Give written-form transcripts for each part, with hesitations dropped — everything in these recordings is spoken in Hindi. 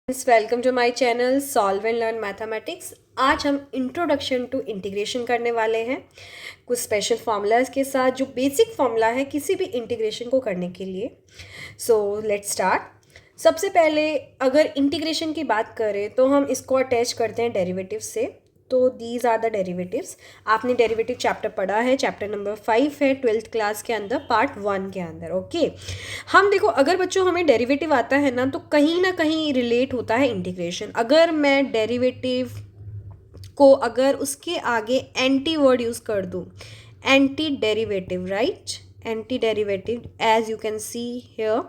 Welcome to my channel solve and learn mathematics. आज हम इंट्रोडक्शन टू इंटीग्रेशन करने वाले हैं कुछ स्पेशल फार्मूलाज के साथ, जो बेसिक फार्मूला है किसी भी इंटीग्रेशन को करने के लिए। So let's start. सबसे पहले अगर इंटीग्रेशन की बात करें तो हम इसको अटैच करते हैं डेरिवेटिव से। तो दीज आर द डेरिवेटिव्स। आपने डेरिवेटिव चैप्टर पढ़ा है, चैप्टर नंबर 5 है 12th क्लास के अंदर, पार्ट 1 के अंदर। ओके, हम देखो, अगर बच्चों हमें डेरिवेटिव आता है ना तो कहीं ना कहीं रिलेट होता है इंटीग्रेशन। अगर मैं डेरिवेटिव को अगर उसके आगे एंटी वर्ड यूज़ कर दूँ, anti derivative, right, anti derivative as you can see here,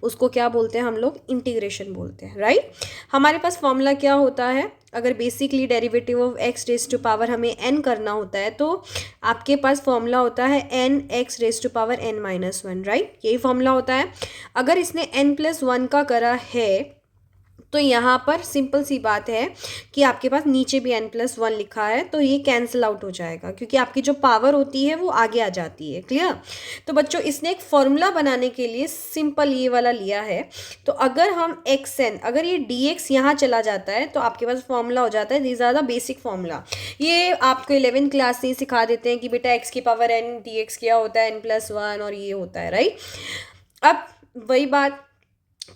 उसको क्या बोलते हैं हम लोग? इंटीग्रेशन बोलते हैं, राइट। हमारे पास फॉर्मूला क्या होता है? अगर basically derivative of x raise to power हमें एन करना होता है तो आपके पास फॉर्मूला होता है n x raise to power n minus one, right. यही फॉर्मूला होता है। अगर इसने एन प्लस वन का करा है तो यहाँ पर सिंपल सी बात है कि आपके पास नीचे भी n प्लस वन लिखा है तो ये कैंसिल आउट हो जाएगा, क्योंकि आपकी जो पावर होती है वो आगे आ जाती है। क्लियर? तो बच्चों, इसने एक फॉर्मूला बनाने के लिए सिंपल ये वाला लिया है। तो अगर हम xn, अगर ये dx यहाँ चला जाता है तो आपके पास फॉर्मूला हो जाता है, these are the basic formula. ये आपको 11th क्लास से ही सिखा देते हैं कि बेटा x की पावर n dx क्या होता है, n प्लस वन, और ये होता है, राइट। अब वही बात,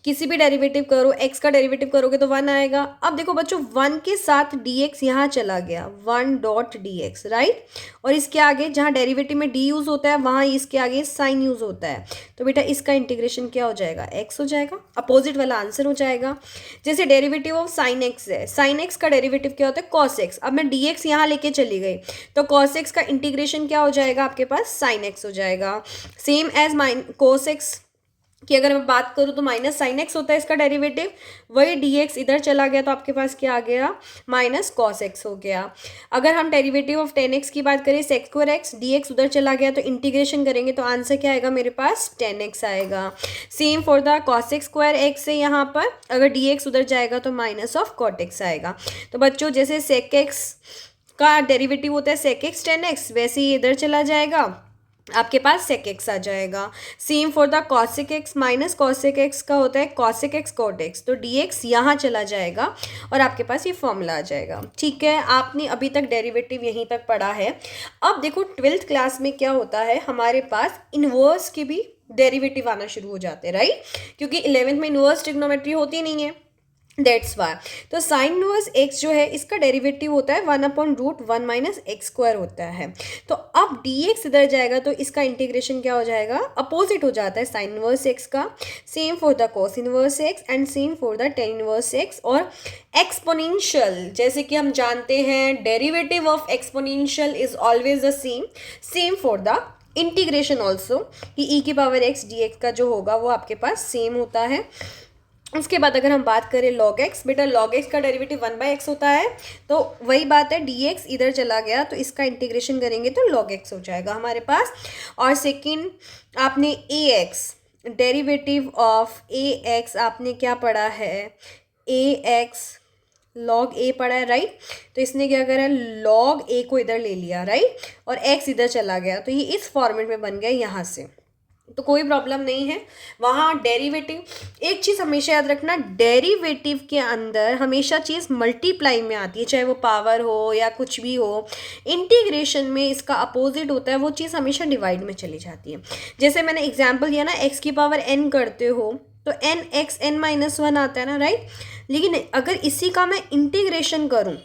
किसी भी डेरिवेटिव करो, x का डेरिवेटिव करोगे तो 1 आएगा। अब देखो बच्चों, 1 के साथ dx यहाँ चला गया, 1 डॉट dx, राइट। और इसके आगे जहाँ डेरिवेटिव में d यूज़ होता है वहाँ इसके आगे साइन यूज़ होता है। तो बेटा इसका इंटीग्रेशन क्या हो जाएगा? x हो जाएगा, अपोजिट वाला आंसर हो जाएगा। जैसे डेरिवेटिव ऑफ साइन x है, साइन x का डेरिवेटिव क्या होता है? cos x। अब मैं dx यहाँ लेके चली गई तो cos x का इंटीग्रेशन क्या हो जाएगा? आपके पास sin x हो जाएगा। सेम एज cos x कि अगर मैं बात करूँ तो माइनस साइन एक्स होता है इसका डेरिवेटिव, वही डी एक्स इधर चला गया तो आपके पास क्या आ गया? माइनस कॉस एक्स हो गया। अगर हम डेरिवेटिव ऑफ टेन एक्स की बात करें, sex square x, D x उधर चला गया तो इंटीग्रेशन करेंगे तो आंसर क्या आएगा मेरे पास? 10x आएगा। Same for the cos x square x है, यहाँ पर अगर डी एक्स उधर जाएगा तो माइनस ऑफ कॉट एक्स आएगा। तो बच्चों, जैसे सेक एक्स का डेरिवेटिव होता है सेक एक्स 10x, वैसे ही इधर चला जाएगा, आपके पास सेक एक्स आ जाएगा। Same for the cosec x, minus cosec x का होता है कॉसिक एक्स कॉट एक्स, तो डी एक्स यहाँ चला जाएगा और आपके पास ये फॉर्मूला आ जाएगा। ठीक है, आपने अभी तक डेरिवेटिव यहीं तक पढ़ा है। अब देखो 12th क्लास में क्या होता है, हमारे पास इनवर्स के भी डेरिवेटिव आना शुरू हो जाते हैं, राइट, क्योंकि 11th में इनवर्स ट्रिग्नोमेट्री होती नहीं है, दैट्स वाई। तो साइन इनवर्स एक्स जो है इसका डेरिवेटिव होता है 1/√1 माइनस एक्स स्क्वायर होता है। तो अब डी एक्स इधर जाएगा तो इसका इंटीग्रेशन क्या हो जाएगा? अपोजिट हो जाता है साइन इनवर्स एक्स का। Same for the cos inverse x and same for the tan inverse x. और एक्सपोनेंशियल, जैसे कि हम जानते हैं derivative of exponential is always the same. Same for the integration also, कि ई की पावर एक्स डी एक्स का जो होगा वो आपके पास सेम होता है। उसके बाद अगर हम बात करें लॉग एक्स, बेटा लॉग एक्स का डेरिवेटिव 1/x होता है, तो वही बात है, डी एक्स इधर चला गया तो इसका इंटीग्रेशन करेंगे तो लॉग एक्स हो जाएगा हमारे पास। और सेकंड, आपने a x, derivative of a x आपने क्या पढ़ा है? ए एक्स लॉग ए पढ़ा है, राइट। तो इसने क्या करा? लॉग ए को इधर ले लिया, राइट, और एक्स इधर चला गया तो ये इस फॉर्मेट में बन गया यहाँ से, तो कोई प्रॉब्लम नहीं है। वहाँ डेरिवेटिव, एक चीज़ हमेशा याद रखना, डेरिवेटिव के अंदर हमेशा चीज़ मल्टीप्लाई में आती है, चाहे वो पावर हो या कुछ भी हो। इंटीग्रेशन में इसका अपोजिट होता है, वो चीज़ हमेशा डिवाइड में चली जाती है। जैसे मैंने एग्जांपल दिया ना, एक्स की पावर n करते हो तो n x n minus one आता है ना, राइट। लेकिन अगर इसी का मैं इंटीग्रेशन करूँ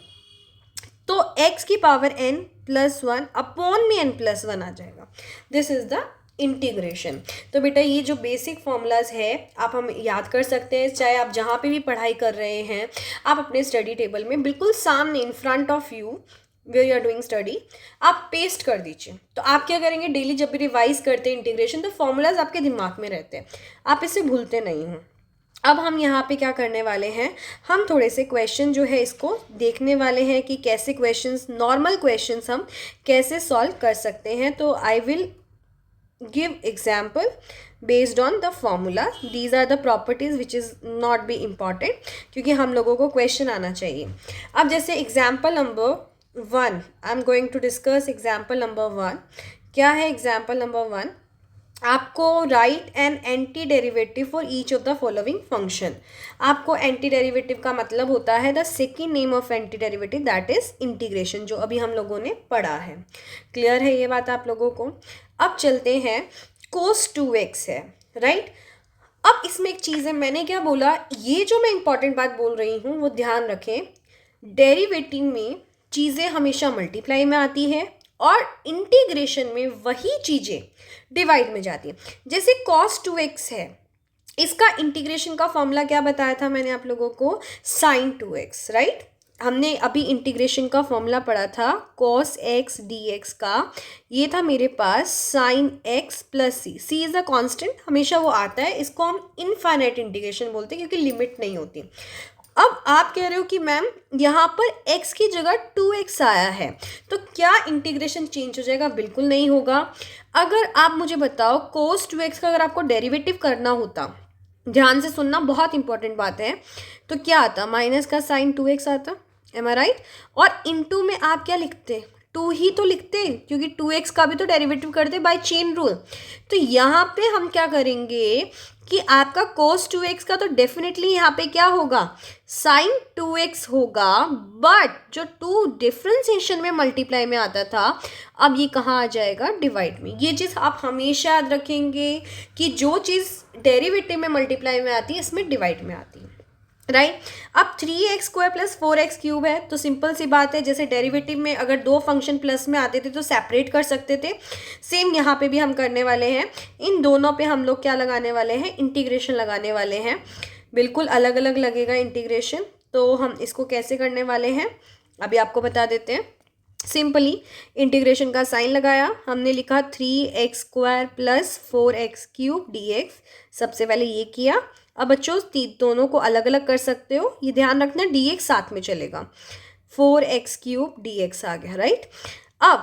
तो x की power n plus one upon में n प्लस वन आ जाएगा। This is the integration. तो बेटा ये जो बेसिक फॉर्मूलाज है आप हम याद कर सकते हैं, चाहे आप जहाँ पे भी पढ़ाई कर रहे हैं, आप अपने स्टडी टेबल में बिल्कुल सामने in front of you where you are doing study आप पेस्ट कर दीजिए। तो आप क्या करेंगे, डेली जब भी रिवाइज करते हैं इंटीग्रेशन तो फॉर्मूलाज आपके दिमाग में रहते हैं, आप इसे भूलते नहीं हो। अब हम यहाँ पे क्या करने वाले हैं, हम थोड़े से क्वेश्चन जो है इसको देखने वाले हैं कि कैसे क्वेश्चंस, नॉर्मल क्वेश्चंस हम कैसे सॉल्व कर सकते हैं। तो I will give example based on the formula. These are the properties which is not be important, क्योंकि हम लोगों को क्वेश्चन आना चाहिए। अब जैसे example number 1, I am going to discuss example number 1। क्या है एग्जाम्पल नंबर 1? आपको write an anti derivative for each of the following function. आपको एंटी डेरिवेटिव का मतलब होता है the second name of anti derivative that is integration, जो अभी हम लोगों ने पढ़ा है। क्लियर है ये बात आप लोगों को? अब चलते हैं, cos 2x है, राइट। अब इसमें एक चीज़ है, मैंने क्या बोला, ये जो मैं इंपॉर्टेंट बात बोल रही हूँ वो ध्यान रखें, डेरिवेटिव में चीज़ें हमेशा मल्टीप्लाई में आती है और इंटीग्रेशन में वही चीज़ें डिवाइड में जाती है। जैसे cos 2x है, इसका इंटीग्रेशन का फॉर्मूला क्या बताया था मैंने आप लोगों को, sin 2x, राइट। हमने अभी इंटीग्रेशन का फॉर्मूला पढ़ा था cos x dx का, ये था मेरे पास sin x plus c is a constant, हमेशा वो आता है, इसको हम इनफाइनाइट इंटीग्रेशन बोलते हैं क्योंकि लिमिट नहीं होती। अब आप कह रहे हो कि मैम यहाँ पर x की जगह 2x आया है, तो क्या इंटीग्रेशन चेंज हो जाएगा? बिल्कुल नहीं होगा। अगर आप मुझे बताओ cos 2x का अगर आपको डेरिवेटिव करना होता, ध्यान से सुनना, बहुत इंपॉर्टेंट बात है, तो क्या आता? माइनस का साइन 2x आता, एम आई राइट? और इनटू में आप क्या लिखते? 2 ही तो लिखते, क्योंकि 2x का भी तो डेरिवेटिव करते बाय चेन रूल। तो यहाँ पे हम क्या करेंगे कि आपका cos 2x का तो डेफिनेटली यहाँ पे क्या होगा, sin 2x होगा, बट जो 2 डिफ्रेंसिएशन में मल्टीप्लाई में आता था, अब ये कहाँ आ जाएगा? डिवाइड में। ये चीज़ आप हमेशा याद रखेंगे कि जो चीज़ डेरिवेटिव में मल्टीप्लाई में आती है, इसमें डिवाइड में आती है, राइट। अब 3x² प्लस 4x³ है, तो सिंपल सी बात है, जैसे डेरिवेटिव में अगर 2 फंक्शन प्लस में आते थे तो सेपरेट कर सकते थे, सेम यहाँ पे भी हम करने वाले हैं। इन दोनों पे हम लोग क्या लगाने वाले हैं? इंटीग्रेशन लगाने वाले हैं। बिल्कुल अलग अलग लगेगा इंटीग्रेशन, तो हम इसको कैसे करने वाले हैं अभी आपको बता देते हैं। सिंपली इंटीग्रेशन का साइन लगाया, हमने लिखा 3x² प्लस 4x³ dx, सबसे पहले ये किया। अब बच्चों दोनों को अलग अलग कर सकते हो, ये ध्यान रखना dx साथ में चलेगा, 4x³ dx आ गया, राइट। अब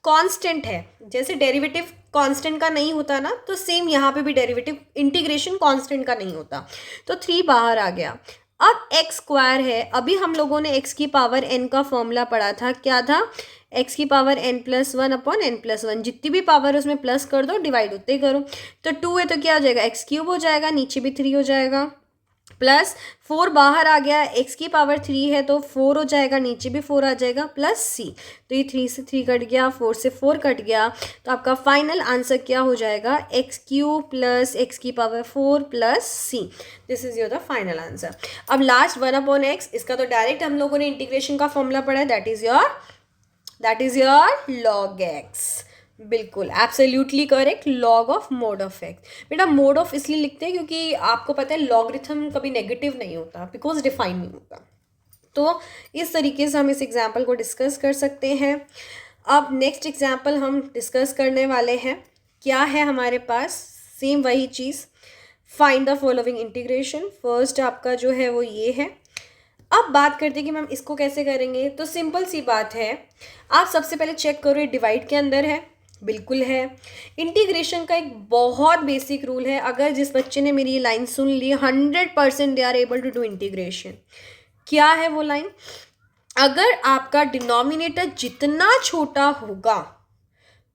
कांस्टेंट है, जैसे डेरिवेटिव कांस्टेंट का नहीं होता ना, तो सेम यहाँ पे भी डेरिवेटिव इंटीग्रेशन कांस्टेंट का नहीं होता, तो 3 बाहर आ गया। अब x² है, अभी हम लोगों ने x की पावर n का फॉर्मूला पढ़ा था, क्या था? x की पावर n+1 अपॉन n+1, जितनी भी पावर उसमें प्लस कर दो, डिवाइड उतने करो। तो 2 है तो क्या हो जाएगा? x³ हो जाएगा, नीचे भी 3 हो जाएगा, प्लस 4 बाहर आ गया, x की पावर 3 है तो 4 हो जाएगा, नीचे भी 4 आ जाएगा, प्लस c, तो ये 3 से 3 कट गया, 4 से 4 कट गया, तो आपका फाइनल आंसर क्या हो जाएगा? x³ प्लस x की power 4 plus c, this is your the final answer. अब लास्ट 1/x, इसका तो डायरेक्ट हम लोगों ने इंटीग्रेशन का फॉर्मूला पढ़ा है, that is your log x। बिल्कुल absolutely correct, log of mode of x. बेटा मोड ऑफ इसलिए लिखते हैं क्योंकि आपको पता है लॉगरिथम कभी नेगेटिव नहीं होता, बिकॉज डिफाइन नहीं होता। तो इस तरीके से हम इस एग्जाम्पल को डिस्कस कर सकते हैं। अब नेक्स्ट एग्जाम्पल हम डिस्कस करने वाले हैं, क्या है हमारे पास? सेम वही चीज़, find the following integration. First आपका जो है वो ये है। अब बात करते हैं कि मैम इसको कैसे करेंगे, तो सिंपल सी बात है, आप सबसे पहले चेक करो ये डिवाइड के अंदर है, बिल्कुल है। इंटीग्रेशन का एक बहुत बेसिक रूल है, अगर जिस बच्चे ने मेरी ये लाइन सुन ली, 100% they are able to do integration. क्या है वो लाइन? अगर आपका डिनोमिनेटर जितना छोटा होगा,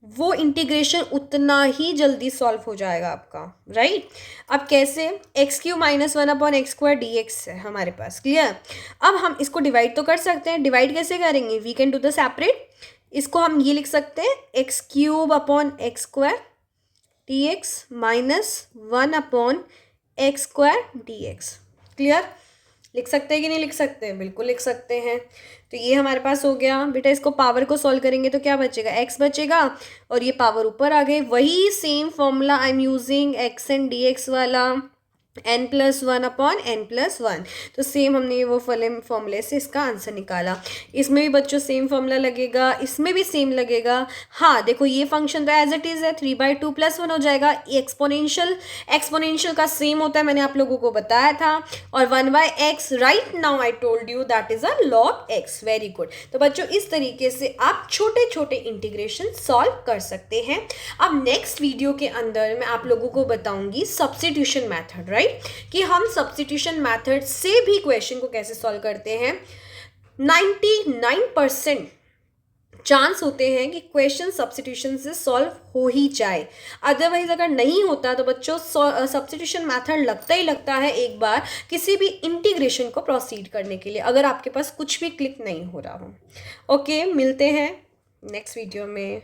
वो इंटीग्रेशन उतना ही जल्दी सॉल्व हो जाएगा आपका, राइट। अब कैसे? x³ -1 अपॉन x² dx है हमारे पास, क्लियर। अब हम इसको डिवाइड तो कर सकते हैं, डिवाइड कैसे करेंगे? We can do the separate. इसको हम ये लिख सकते हैं x³ upon x² dx -1 upon x² dx, clear. लिख सकते हैं कि नहीं लिख सकते हैं? बिल्कुल लिख सकते हैं। तो ये हमारे पास हो गया। बेटा इसको पावर को सॉल्व करेंगे तो क्या बचेगा? x बचेगा, और ये पावर ऊपर आ गई। वही same formula I am using x and dx वाला, n+1 अपॉन n+1। तो सेम हमने वो फॉर्मूले से इसका आंसर निकाला। इसमें भी बच्चों सेम फॉर्मूला लगेगा, इसमें भी सेम लगेगा। हाँ देखो ये फंक्शन तो एज इट इज़ है, 3/2 + 1 हो जाएगा। एक्सपोनेंशियल का सेम होता है, मैंने आप लोगों को बताया था। और 1/x right now I told you that is a log x। Very good. तो बच्चों इस तरीके से आप छोटे छोटे इंटीग्रेशन सॉल्व कर सकते हैं। अब नेक्स्ट वीडियो के अंदर मैं आप लोगों को बताऊंगी सब्स्टिट्यूशन मैथड, राइट, कि हम सब्स्टिट्यूशन मेथड से भी क्वेश्चन को कैसे सॉल्व करते हैं। 99% चांस होते हैं कि क्वेश्चन सब्स्टिट्यूशन से सॉल्व हो ही जाए। अदरवाइज अगर नहीं होता तो बच्चों सब्स्टिट्यूशन मेथड लगता ही लगता है एक बार किसी भी इंटीग्रेशन को प्रोसीड करने के लिए, अगर आपके पास कुछ भी क्लिक नहीं हो रहा हो। ओके, मिलते हैं नेक्स्ट वीडियो में।